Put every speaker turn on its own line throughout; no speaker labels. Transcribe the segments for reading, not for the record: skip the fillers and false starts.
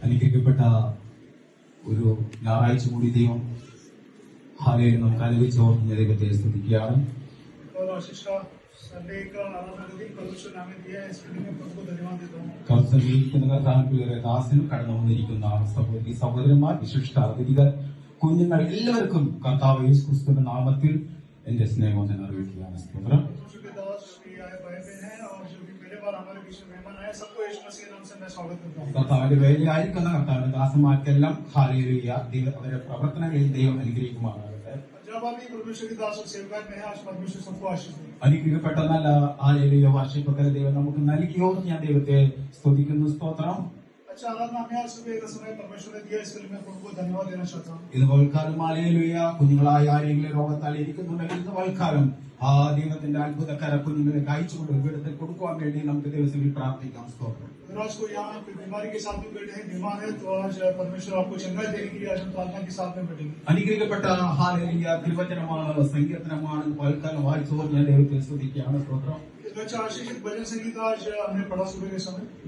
അനുഗ്രഹിക്കപ്പെട്ട ഒരു ഞായറാഴ്ച കൂടി ദൈവം ഹാലയിൽ നമുക്ക് അനുഭവിച്ച് ഓർക്കുന്ന ദൈവത്തെ സ്തുതിക്കുകയാണ്. ദാസനും കടന്നു വന്നിരിക്കുന്ന സഹോദരന്മാർ, വിശിഷ്ട അതിഥികൾ, കുഞ്ഞുങ്ങൾ, എല്ലാവർക്കും കർത്താവ് യേശു ക്രിസ്തുവിന്റെ നാമത്തിൽ എന്റെ സ്നേഹം ഞാൻ അറിയിക്കുകയാണ്. സ്തോത്രം. കർത്താവിന്റെ വേലയായിരിക്കുന്ന കർത്താവിന്റെ ദാസന്മാർക്കെല്ലാം ഹാലേലൂയ, അവരുടെ പ്രവർത്തനങ്ങളിൽ ദൈവം അനുഗ്രഹിക്കുമാറാകട്ടെ. അനുഗ്രഹിക്കപ്പെട്ട നല്ല ഹാലേലൂയ വാർഷികപ്പക്കര ദൈവം നമുക്ക് നൽകിയോ ഞാൻ ദൈവത്തെ സ്തുതിക്കുന്നു. സ്തോത്രം. ഇത് വൽക്കാലം ഹാലേലൂയ, കുഞ്ഞുങ്ങളായ ആരെങ്കിലും രോഗത്താൽ ഇരിക്കുന്നുണ്ടെങ്കിൽ ഇത് വൽക്കാലം ആ ദൈവത്തിന്റെ അത്ഭുതകര കുഞ്ഞുങ്ങളെ അയച്ചുകൊണ്ട് വീടത്തിൽ കൊടുക്കുവാൻ വേണ്ടി നമുക്ക് ദിവസങ്ങളിൽ പ്രാർത്ഥിക്കാം. സ്തോത്രം. അനുഗ്രഹിക്കപ്പെട്ട ഹാലേലൂയ തിരുവചനമാണ്, സങ്കീർത്തനമാണ്. വൽക്കാലം വായിച്ചു ഞാൻ ദൈവത്തെ സ്തുതിക്കുകയാണ്. സ്തോത്രം.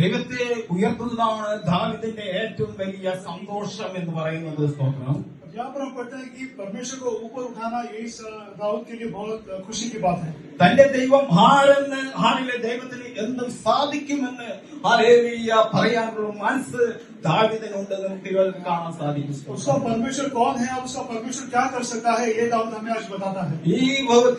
ദൈവത്തെ ഉയർത്തുന്നതാണ് ദാവീദിന്റെ ഏറ്റവും വലിയ സന്തോഷം എന്ന് പറയുന്നത്. സ്തോത്രം.
यहाँ पर हम पढ़ते हैं कि परमेश्वर को ऊपर उठाना यही दाऊद के लिए बहुत खुशी की बात है.
തന്റെ ദൈവം ആരെന്ന്, ആരിലെ ദൈവത്തിന് എന്തും സാധിക്കുമെന്ന് ഹാലേലൂയ പറയാനുള്ള മനസ്സ് ദാവീദിനുണ്ടെന്ന് നമുക്ക് കാണാൻ സാധിക്കും.
उसका परमेश्वर कौन है, उसका परमेश्वर क्या कर सकता है, ये दाऊद हमें आज बताता है.
ഈ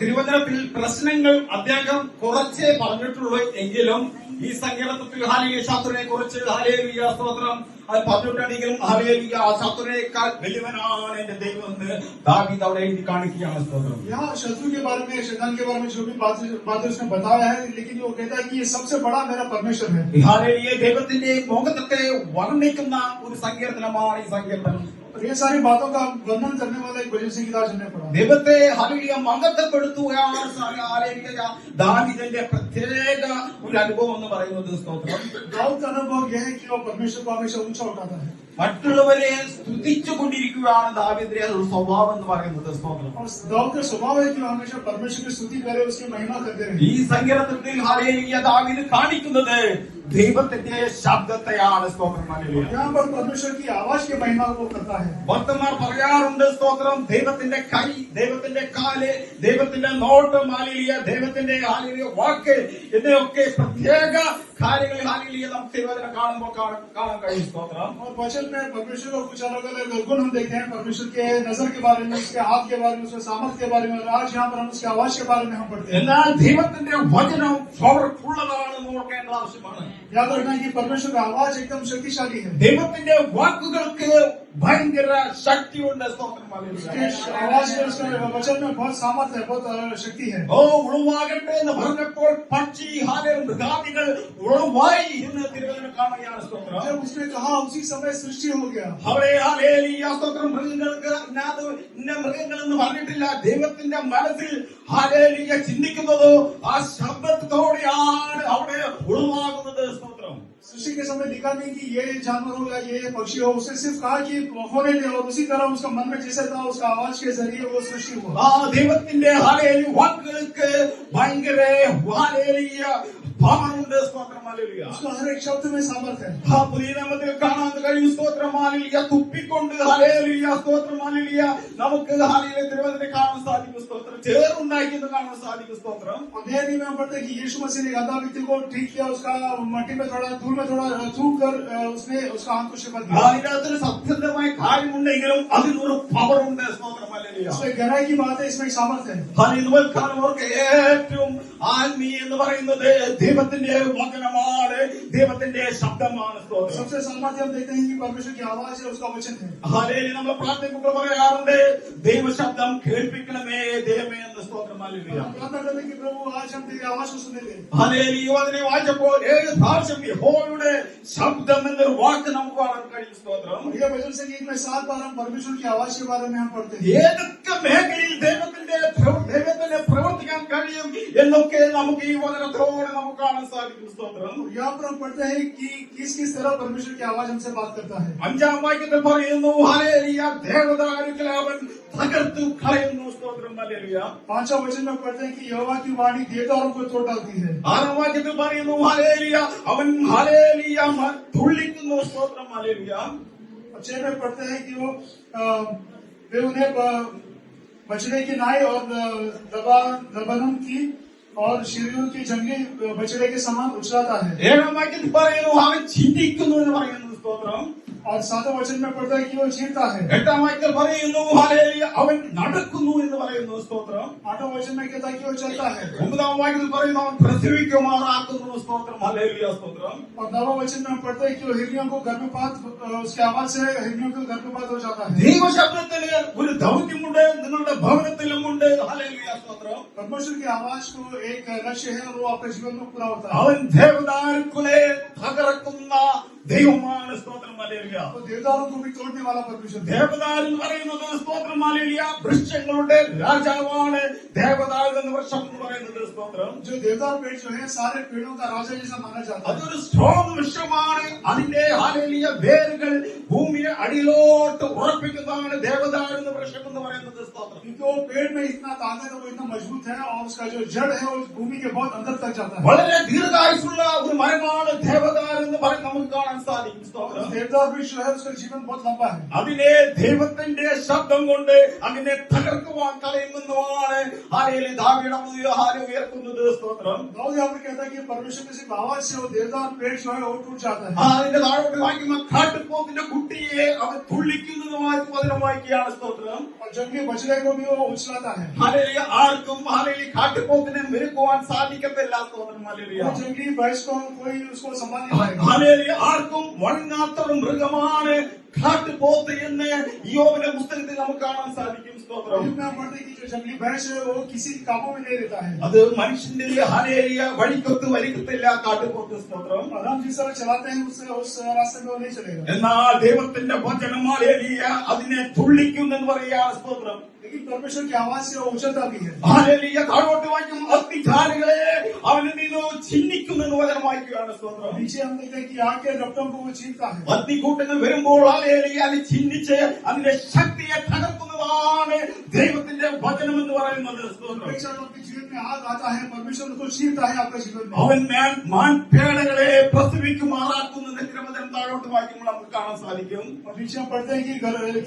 തിരുവചനത്തിൽ പ്രശ്നങ്ങൾ അദ്ദേഹം കുറച്ചേ പറഞ്ഞിട്ടുള്ളൂ എങ്കിലും ഈ സങ്കീർത്തനത്തിൽ ഹാലേലൂയ ശത്രുവിനെ കുറിച്ച് ഹാലേലൂയ സ്തോത്രം അത് പറഞ്ഞിട്ടുണ്ടെങ്കിലും ഹാലേലൂയ ആ ശത്രുവിനേക്കാൾ വലിയവനാണ് എന്റെ ദൈവം എന്ന് ദാവീദ് അവിടെ എഴുതി കാണിക്കുകയാണ്. സ്തോത്രം.
यहाँ शत्रु के बारे में, शैतान के बारे में जो भी बातें उसने बताया है, लेकिन वो कहता है कि ये सबसे बड़ा मेरा परमेश्वर है.
ഹാലേലൂയ ദൈവത്തിന്റെ മുഖത്തെ വർണ്ണിക്കുന്ന ഒരു സങ്കീർത്തനമാണ് ഈ സങ്കീർത്തനം.
ये सारी बातों का वर्णन करने वाला एक भजन संगीत आज हमने पढ़ा.
ദൈവത്തെ ഹാലേലൂയ മഹത്വപ്പെടുത്തുകയാണ് ഹാലേലൂയ ദാവീദിന്റെ പ്രത്യേക ഒരു അനുഭവം എന്ന് പറയുന്നത്. സ്തോത്രം.
दाऊद का अनुभव यह है कि वो परमेश्वर को हमेशा ऊंचा उठाता है.
മറ്റുള്ളവരെ സ്തുതിച്ചുകൊണ്ടിരിക്കുകയാണ് ദാവീദിന്റെ ഒരു സ്വഭാവം എന്ന് പറയുന്നത്. സ്തോത്രം.
दाऊद का स्वभाव है कि वो हमेशा परमेश्वर की स्तुति करे, उसकी महिमा करते रहे.
ഈ സങ്കീർത്തനത്തിൽ ഹാലേലൂയ ദാവീദ് കാണിക്കുന്നത് ദൈവത്തിന്റെ ശബ്ദത്തെയാണ്. സ്തോത്രം. ഹാലേലൂയ.
यहाँ पर परमेश्वर की आवाज की महिमा को करता है.
ഭക്തന്മാർ പറയാറുണ്ട് സ്തോത്രം, ദൈവത്തിന്റെ കൈ, ദൈവത്തിന്റെ കാല്, ദൈവത്തിന്റെ നോട്ടം, ഹാലേലൂയ ദൈവത്തിന്റെ ഹാലേലൂയ വാക്ക് എന്നിവയൊക്കെ പ്രത്യേക കാര്യങ്ങൾ ഹാലേലൂയ നമുക്ക് തിരുവചനം കാണുമ്പോൾ കാണാൻ കഴിയും. സ്തോത്രം.
और वचन में परमेश्वर को कुछ अलग अलग गुण हम देखते हैं, परमेश्वर के नजर के बारे में, उसके हाथ के बारे में, उसके सामर्थ्य के बारे में. आज यहाँ पर हम उसकी आवाज के बारे में हम पढ़ते हैं.
എന്നാൽ ദൈവത്തിന്റെ വചനം പവർഫുള്ളതാണെന്ന് ഓർക്കേണ്ട ആവശ്യമാണ്.
याद रखना कि परमेश्वर का आवाज एकदम शक्तिशाली है.
ദൈവത്തിന്റെ വാക്കുകൾക്ക് ഭയങ്കര ശക്തിയുണ്ട്. സ്തോത്രം.
आवाज में, उसका वचन में बहुत सामर्थ्य है, बहुत शक्ति है.
ഓ ഉളവാകട്ടെ എന്ന് പറഞ്ഞപ്പോൾ പക്ഷി മൃഗാദികൾ ഉളവായി എന്ന് തിരുവചനം കാണുകയാണ്. സ്തോത്രം.
जब उसने कहा उसी समय सृष्टि हो गया.
അവിടെ ഹാലേലൂയ സ്തോത്രം. മൃഗങ്ങൾക്ക് മൃഗങ്ങളെന്ന് പറഞ്ഞിട്ടില്ല. ദൈവത്തിന്റെ മനസ്സിൽ ഹാലേലൂയ ചിന്തിക്കുന്നതോ ആ ശബ്ദത്തോടെയാണ് അവിടെ ഉളവാകുന്നത്. സ്തോത്രം.
सृष्टि के समय लिखा नहीं कि ये जानवर हो या ये पक्षी हो, उसने सिर्फ कहा कि होने दे, और उसी तरह उसका मन में जैसे था उसका आवाज के जरिए वो सृष्टि हुआ.
ആ ദൈവത്തിന്റെ ഹാലേലൂയ വാക്കുകൾക്ക് ഭയങ്കര ഹാലേലൂയ ഭാവമുണ്ട്. സ്തോത്രം. ഹാലേലൂയ.
उसका हर एक शब्द में सामर्थ्य है.
ആ പുതിയ നാമത്തിൽ കാണാൻ കഴിയും. സ്തോത്രം. ഹാലേലൂയ തുപ്പിക്കൊണ്ട് ഹാലേലൂയ സ്തോത്രം. ഹാലേലൂയ നമുക്ക് ഹാലേലൂയ തിരുവചനം കാണാൻ സാധിക്കും. സ്തോത്രം. ചേറുണ്ടാക്കിയെന്ന് കാണാൻ സാധിക്കും. സ്തോത്രം.
अध्याय में हम पढ़ते हैं कि यीशु मसीह ने गंदा व्यक्ति को ठीक किया, उसका मट्टी में थोड़ा धूल में थोड़ा थूक कर उसने उसका आंख को शिफा दिया.
അതിനകത്തൊരു സത്യസന്ധമായ കാര്യമുണ്ടെങ്കിലും അതിനൊരു പവറുണ്ട്. സ്തോത്രം. ഹാലേലൂയ.
इसमें गहराई की बात है, इसमें एक सामर्थ्य है.
അവർക്ക് ഏറ്റവും ആത്മീയ എന്ന് പറയുന്നത് ദൈവത്തിന്റെ വചനമാണ്, ദൈവത്തിന്റെ ശബ്ദമാണ്. സ്തോത്രം.
सबसे सामर्थ्य हम देखते हैं कि परमेश्वर की आवाज है, उसका वचन है.
ഹാലേലൂയ. നമ്മൾ പ്രാർത്ഥിക്കുമ്പോൾ പറയാറുണ്ട് ദൈവശബ്ദം കേൾപ്പിക്കണമേ ദൈവമേ എന്ന്. സ്തോത്രം. ഹാലേലൂയ.
प्रार्थना करते हैं कि प्रभु आज हम तेरी आवाज को सुने दे.
ഹാലേലൂയ. അതിനെ വായിച്ചപ്പോൾ 7 പ്രാവശ്യം യഹോവയുടെ ശബ്ദം എന്നൊരു വാക്ക് നമുക്ക് കാണാൻ കഴിയും. സ്തോത്രം.
ये वचन संगीत में 7 बार हम परमेश्वर की आवाज के बारे में हम पढ़ते हैं.
ഏതൊക്കെ മേഖലയിൽ ദൈവത്തിന്റെ പ്രവർത്തിക്കാൻ കഴിയും എന്നൊക്കെ നമുക്ക് ഈ വചനത്തോടെ നമുക്ക് കാണാൻ സാധിക്കും. സ്തോത്രം.
यहाँ पर हम पढ़ते हैं कि किस किस तरह परमेश्वर की आवाज हमसे बात करता है.
അഞ്ചാം വാക്യത്തിൽ പറയുന്നു ഹല്ലേലൂയ ദേവദാരുക്കളെ അവൻ തകർത്തു കളയുന്നു. സ്തോത്രം. ഹല്ലേലൂയ.
5वां वचन में पढ़ते हैं कि यहोवा की वाणी देवदारों को तोड़ डालती है.
ആറാം വാക്യത്തിൽ പറയുന്നു ഹല്ലേലൂയ അവൻ ഹല്ലേലൂയ തുള്ളിക്കുന്നു. സ്തോത്രം. ഹല്ലേലൂയ.
6 में पढ़ते हैं कि वे उन्हें बछड़े की नाई और लबानों की और शिरियों की जंगली बछड़े के समान उछलाता है.
ഏഴാം വാക്യത്തിൽ പറയുന്നു അവൻ ചിന്തിക്കുന്നു എന്ന് പറയുന്നു. സ്തോത്രം.
और 7वें वचन में पढ़ता है कि वो चीरता है.
എട്ടാം വാക്യത്തിൽ പറയുന്നു ഹല്ലേലൂയ അവൻ നടക്കുന്നു എന്ന് പറയുന്നു. സ്തോത്രം.
8वें वचन में कहता है कि वो चलता है.
ഒമ്പതാം വാക്യത്തിൽ പറയുന്നു അവൻ പ്രസവിക്കുമാറാക്കുന്നു. സ്തോത്രം. ഹല്ലേലൂയ. സ്തോത്രം.
और 9वें वचन में पढ़ता है कि वो हिरनियों को गर्भपात उसकी आवाज से हिरनियों को गर्भपात हो जाता है.
ദൈവശബ്ദത്തിന് ഒരു ദൗത്യമുണ്ട്, നിങ്ങളുടെ ഭവനത്തിലുമുണ്ട്. ഹല്ലേലൂയ. സ്തോത്രം.
परमेश्वर की आवाज को एक लक्ष्य है और वो आपके जीवन में पूरा होता है.
അവൻ ദേവദാരുക്കളെ തകർക്കുന്ന ദൈവമാണ്. സ്തോത്രം. ഹല്ലേലൂയ.
तो देवदारों को भी तोड़ने वाला परमेश्वर है.
ദേവദാർ എന്ന് പറയുന്നത് സ്തോത്രം ഹല്ലേലൂയ വൃക്ഷങ്ങളുടെ രാജാവാണ്. ദേവദാർ എന്ന വൃക്ഷം എന്ന് പറയുന്നത്. സ്തോത്രം.
जो देवदार पेड़ जो है सारे पेड़ों का राजा जैसा माना जाता है.
അതൊരു സ്ട്രോങ് വൃക്ഷമാണ്. അതിന്റെ ഹല്ലേലൂയ വേരുകൾ ഭൂമിയെ അടിയിലോട്ട് ഉറപ്പിക്കുന്നതാണ് ദേവദാർ എന്ന വൃക്ഷം എന്ന് പറയുന്നത്. സ്തോത്രം.
क्योंकि वो पेड़ में इतना ताकत है, वो इतना मजबूत है और उसका जो जड़ है वो भूमि के बहुत अंदर तक जाता है.
വളരെ ദീർഘായുസുള്ള ഒരു മരമാണ് ദേവദാർ എന്ന് പറയുന്നത് നമുക്ക് കാണാൻ സാധിക്കും. സ്തോത്രം.
देवदार वृक्ष जो है उसका जीवन बहुत लंबा है.
അതിനെ ദൈവത്തിന്റെ ശബ്ദം കൊണ്ട് അതിനെ തകർക്കുവാൻ കളയുന്നതാണ് ഹല്ലേലൂയ ദാവീദ് ഉയർത്തുന്നത്. സ്തോത്രം.
दाऊद यहाँ पर कहता है कि परमेश्वर की सिर्फ आवाज से वो देवदार पेड़ जो है वो टूट जाता है.
അതിന്റെ താഴോട്ട് വായിക്കുന്ന കാട്ടുപോത്തിന്റെ കുട്ടിയെ അവൻ തുള്ളിക്കുന്നതുമായി വചനം വായിക്കുകയാണ്. സ്തോത്രം.
और जंगली बछड़े को भी वो उछलाता है.
ഹല്ലേലൂയ. ആർക്കും ഹല്ലേലൂയ കാട്ടുപോത്തിനെ മെരുക്കുവാൻ സാധിക്കത്തില്ല. സ്തോത്രം. ഹല്ലേലൂയ.
वो जंगली भैंस को कोई उसको संभाल नहीं पाएगा.
ഹല്ലേലൂയ. ആർക്കും വഴങ്ങാത്തൊരു മൃഗമാണ് കാട്ടുപോത്ത് എന്ന് യോബിന്റെ പുസ്തകത്തിൽ നമുക്ക് കാണാൻ സാധിക്കും. സ്തോത്രം.
इतना पढ़ते हैं कि जो जंगली भैंस है वो किसी कामों में नहीं रहता है.
അത് മനുഷ്യന്റെ ഹല്ലേലൂയ വഴിക്കൊത്ത് വലിക്കത്തില്ല കാട്ടുപോത്ത്. സ്തോത്രം.
आराम जिस तरह चलाते हैं उससे उस रास्ते में वो नहीं चलेगा.
എന്നാൽ ദൈവത്തിന്റെ വചനം ഹല്ലേലൂയ അതിനെ തുള്ളിക്കുന്നെന്ന് പറയുകയാണ്. സ്തോത്രം.
लेकिन परमेश्वर की आवाज से वो उछलता भी है.
ഹല്ലേലൂയ. താഴോട്ട് വായിക്കും അഗ്നിജ്വാലകളെ അവനിൽ നിന്ന് ചിഹ്നിക്കുന്നെന്ന് വചനം വായിക്കുകയാണ്. സ്തോത്രം.
नीचे हम देखते हैं कि आग के रफ्तों को वो छीनता है.
അഗ്നികൂട്ടങ്ങൾ വരുമ്പോൾ ഹല്ലേലൂയ അത് ചിഹ്നിച്ച് അതിന്റെ ശക്തിയെ തകർക്കുന്നതാണ് ദൈവത്തിന്റെ വചനം എന്ന് പറയുന്നത്. സ്തോത്രം.
हमेशा आपके जीवन में आग आता है, परमेश्वर उसको छीनता है आपके जीवन में.
അവൻ മാൻപേടകളെ പ്രസവിക്കുമാറാക്കുന്നതിന്റെ തിരുവചനം താഴോട്ട് വായിക്കുമ്പോൾ നമുക്ക് കാണാൻ സാധിക്കും.
और नीचे हम पढ़ते हैं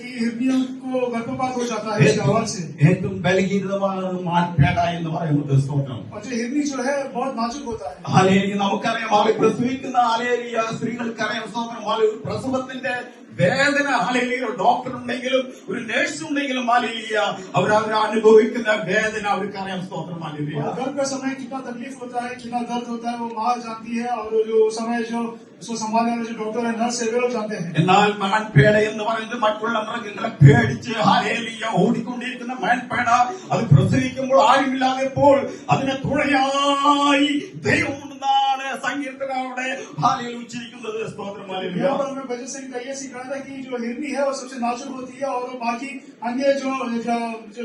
कि हिरनियों को गर्भपात हो जाता है इसकी आवाज से.
ഏറ്റവും ബലഹീനമാണ് മാൻപേട എന്ന് പറയുന്നത്. സ്തോത്രം.
और जो हिरनी जो है बहुत नाजुक होता है.
ഹല്ലേലൂയ. നമുക്കറിയാം അവരെ പ്രസവിക്കുന്ന ഹല്ലേലൂയ സ്ത്രീകൾക്കറിയാം. സ്തോത്രം. ഹല്ലേലൂയ. പ്രസവത്തിന്റെ വേദന ഹല്ലേലൂയ. ഡോക്ടർ ഉണ്ടെങ്കിലും ഒരു നഴ്സ് उണ്ടെങ്കിലും ഹല്ലേലൂയ അവർ അനുഭവിക്കുന്ന വേദന അവർക്കറിയാം. സ്തോത്രം. ഹല്ലേലൂയ.
और गर्भ का समय कितना तकलीफ होता है, कितना दर्द होता है वो माँ जानती है और जो समय जो उसको संभालने वाले जो डॉक्टर है, नर्स है, वे लोग जानते हैं.
എന്നാൽ മാൻപേട എന്ന് പറയുന്നത് മറ്റുള്ള മൃഗങ്ങളെ പേടിച്ച് ഹല്ലേലൂയ ഓടിക്കൊണ്ടിരിക്കുന്ന മാൻപേട അത് പ്രസവിക്കുമ്പോൾ ആരുമില്ലാതെപ്പോൾ അതിനെ തുണയായി ദൈവമുണ്ടെന്നാണ് സങ്കീർത്തനങ്ങളുടെ ഹല്ലേലൂയ ഉച്ചരിക്കുന്നത്. സ്തോത്രം. ഹല്ലേലൂയ.
यहाँ पर हमें वजह से ये सिखाया था कि जो हिरनी है वो सबसे नाजुक होती है और बाकी अन्य जो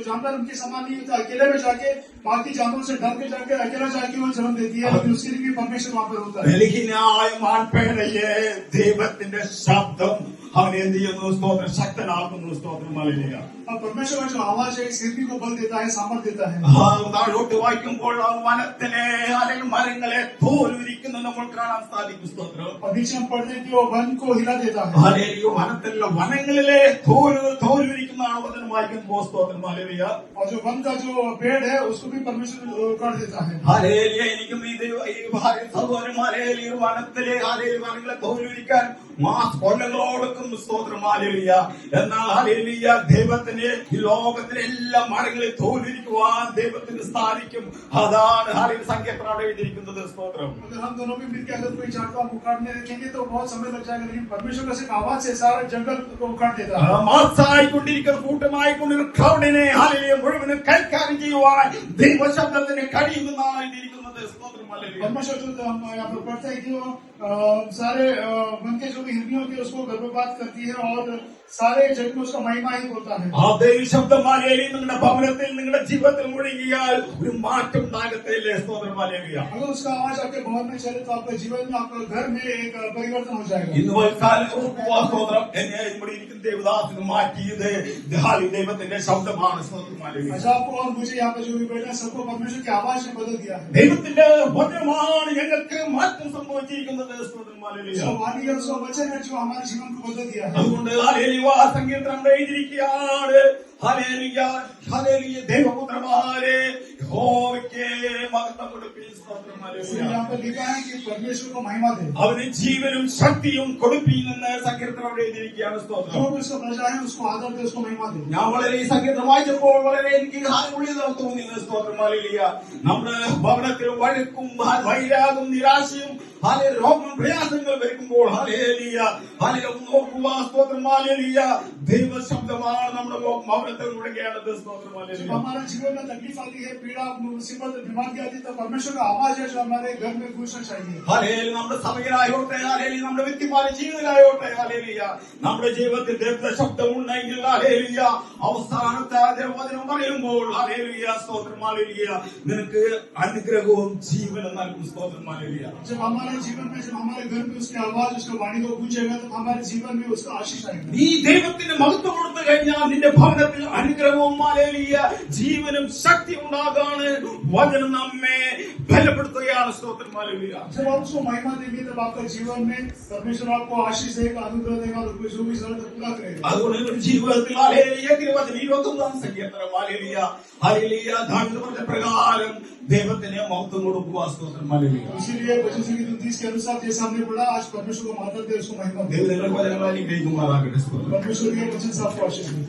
जानवर उनके समान नहीं होता. अकेले में जाके बाकी जानवरों से डर के जाके अकेला जाके वो जन्म देती है, लेकिन उसके लिए भी परमेश्वर वहां पर होता है.
ബലഹീനയായ മാൻപേടയെ ദൈവത്തിന്റെ ശബ്ദം അവൻ എന്ത് ചെയ്യുന്നു? സ്തോത്രം. ശക്തനാക്കുന്നു. സ്തോത്രം. ഹല്ലേലൂയ.
और परमेश्वर का जो आवाज है इस हिरनी को बल देता है, सामर्थ देता है.
താഴോട്ട് വായിക്കുമ്പോൾ ആ വനത്തിലെ അല്ലെങ്കിൽ മരങ്ങളെ തോലുരിക്കുന്നത് നമ്മൾ കാണാൻ സാധിക്കും. സ്തോത്രം.
और नीचे हम पढ़ते हैं कि वो वन को हिला देता है.
ഹല്ലേലൂയ. വനത്തിലെ വനങ്ങളിലെ തോലുരിക്കുന്നതാണ് വചനം വായിക്കുമ്പോൾ. സ്തോത്രം. ഹല്ലേലൂയ.
और जो वन का जो पेड़ है उसको भी परमेश्वर कर देता है.
ഹല്ലേലൂയ. എനിക്കും ഈ സഹോദരൻ ഹല്ലേലൂയ വനത്തിലെ ഹല്ലേലൂയ വനങ്ങളെ തോലുരിക്കാൻ കൊല്ലങ്ങളോടൊക്കും. സ്തോത്രം. ഹല്ലേലൂയ. എന്നാൽ ഹല്ലേലൂയ ദൈവത്തിന് ഈ ലോകത്തിലെ എല്ലാ മരങ്ങളെ തോലുരിക്കുവാൻ ദൈവത്തിന് സാധിക്കും. അതാണ് ഹല്ലേലൂയ സങ്കീർത്തനം എഴുതിയിരിക്കുന്നത്. സ്തോത്രം.
अगर हम दोनों भी मिलकर अगर कोई झाड़ को हम उखाड़ने देखेंगे तो बहुत समय लग जाएगा, लेकिन परमेश्वर का सिर्फ आवाज से सारा जंगल को उखाड़ देता है.
മാസായിക്കൊണ്ടിരിക്കുന്ന കൂട്ടമായിക്കൊണ്ടിരിക്കുന്ന ക്രൗഡിനെ ഹല്ലേലൂയ മുഴുവനും കൈകാര്യം ചെയ്യുവാൻ ദൈവശബ്ദത്തിന് കഴിയുമെന്നാണ് എഴുതിയിരിക്കുന്നത്. സ്തോത്രം. ഹല്ലേലൂയ.
परमेश्वर जो हम यहाँ पर पढ़ते हैं कि वो सारे मन के जो भी हिरनी होती है उसको गर्भपात करती है और सारे जग में उसका महिमा ही होता है।
ആ ദൈവശബ്ദം ഹാലേലൂയ നിങ്ങളുടെ ഭവനത്തിൽ നിങ്ങളുടെ ജീവിതത്തിൽ മുഴങ്ങിയാൽ ഒരു മാറ്റം ഉണ്ടാകത്തില്ലേ? സ്തോത്രം ഹാലേലൂയ.
अगर उसका आवाज आपके भवन में चले तो आपके जीवन में आपके घर में एक परिवर्तन हो जाएगा।
ഇന്ന് വൈകാലം സ്തോത്രം എന്നെ ഇവിടെ ഇരിക്കുന്ന ദേവദാസിന് മാറ്റിയത് ദൈവത്തിന്റെ ശബ്ദമാണ്. സ്തോത്രം ഹാലേലൂയ.
अच्छा आपको और मुझे यहाँ पे जो भी बैठे हैं सबको परमेश्वर की आवाज ने बदल दिया है।
ദൈവത്തിന്റെ വചനമാണ് ഞങ്ങൾക്ക് മാറ്റം സംഭവിച്ചിരിക്കുന്നത്. സ്തോത്രം ഹാലേലൂയ.
जो वाणी है उसका वचन है जो हमारे जीवन को बदल दिया है।
അതുകൊണ്ട് ഹാലേലൂയ സങ്കീർത്തനം എഴുതിയിരിക്കുകയാണ്. ഹാലേലൂയ ഹാലേലൂയ ദൈവപുത്രന്മാരെ യഹോവയ്ക്ക് മഹത്വം കൊടുപ്പീൻ. സ്തോത്രം ഹാലേലൂയ.
यहाँ पे लिखा है कि परमेश्वर को महिमा दे,
അവന് ജീവനും ശക്തിയും കൊടുപ്പീൻ എന്ന് സങ്കീർത്തനം എഴുതിയിരിക്കുകയാണ്. സ്തോത്രം.
जो भी उसका प्रजा है उसको आदर दे, उसको महिमा दे।
ഞാൻ വളരെ ഈ സങ്കീർത്തനം വായിച്ചപ്പോൾ വളരെ എനിക്ക് ഉള്ളിൽ തോന്നിയത് സ്തോത്രം ഹാലേലൂയ. നമ്മുടെ ഭവനത്തിൽ വഴക്കും വൈരാഗം നിരാശയും രോഗം പ്രയാസങ്ങൾ വരുമ്പോൾ ഹാലേലൂയ ഹാലേലൂയ നോക്കുക. സ്തോത്രം ഹാലേലൂയ. ദൈവശബ്ദമാണ് നമ്മുടെ ഭവനത്തിൽ മുഴങ്ങേണ്ടത്. സ്തോത്രം
जब
ഹാലേലൂയ.
हमारे जीवन में तकलीफ आती है, पीड़ा मुसीबत बीमारी आती है तो परमेश्वर का आवाज है जो हमारे घर में गूंजना चाहिए।
ഹാലേലൂയ. നമ്മുടെ സഭയിലായോട്ടെ ഹാലേലൂയ, നമ്മുടെ വ്യക്തിപരമായ ജീവിതത്തിലായോട്ടെ ഹാലേലൂയ, നമ്മുടെ ജീവിതത്തിൽ ദൈവശബ്ദം ഉണ്ടെങ്കിൽ ഹാലേലൂയ അവസാനത്തെ വചനം പറയുമ്പോൾ ഹാലേലൂയ സ്തോത്രം ഹാലേലൂയ നിനക്ക് അനുഗ്രഹവും ജീവനും നൽകും. സ്തോത്രം ഹാലേലൂയ.
जब हमारे जीवन में, जब हमारे घर में उसकी आवाज, उसका वाणी को गूंजेगा तो हमारे जीवन में उसका आशीष आएगा।
നീ ദൈവത്തിന് മഹത്വം കൊടുത്തു കഴിഞ്ഞാൽ നിന്റെ ഭവനത്തിൽ അനുഗ്രഹവും ഹാലേലൂയ ജീവനും ശക്തി ഉണ്ടാകാണ്. വചനം നമ്മെ ബലപ്പെടുത്തുകയാണ്. സ്തോത്രം ഹാലേലൂയ.
जब आप उसको महिमा देंगे तब आपका जीवन में परमेश्वर आपको आशीष देगा, अनुग्रह देगा और जो भी जरूरत है पूरा करेगा।
അതുകൊണ്ട് നിങ്ങളുടെ ജീവിതത്തിൽ ഹാലേലൂയ തിരുവചനം 21-ാം സങ്കീർത്തനം ഹാലേലൂയ ഹാലേലൂയ ദാവീദ് പ്രകാരം ദൈവത്തിന് മഹത്വം കൊടുക്കുക. സ്തോത്രം ഹാലേലൂയ.
इसीलिए वचन संहिता 30 के अनुसार जैसे हमने पढ़ा, आज परमेश्वर को माता दे, उसको महिमा दे।
ദൈവം നിങ്ങളുടെ വചനങ്ങളെ അനുഗ്രഹിക്കുമാറാകട്ടെ. സ്തോത്രം.
परमेश्वर के वचन से आपको आशीष दे।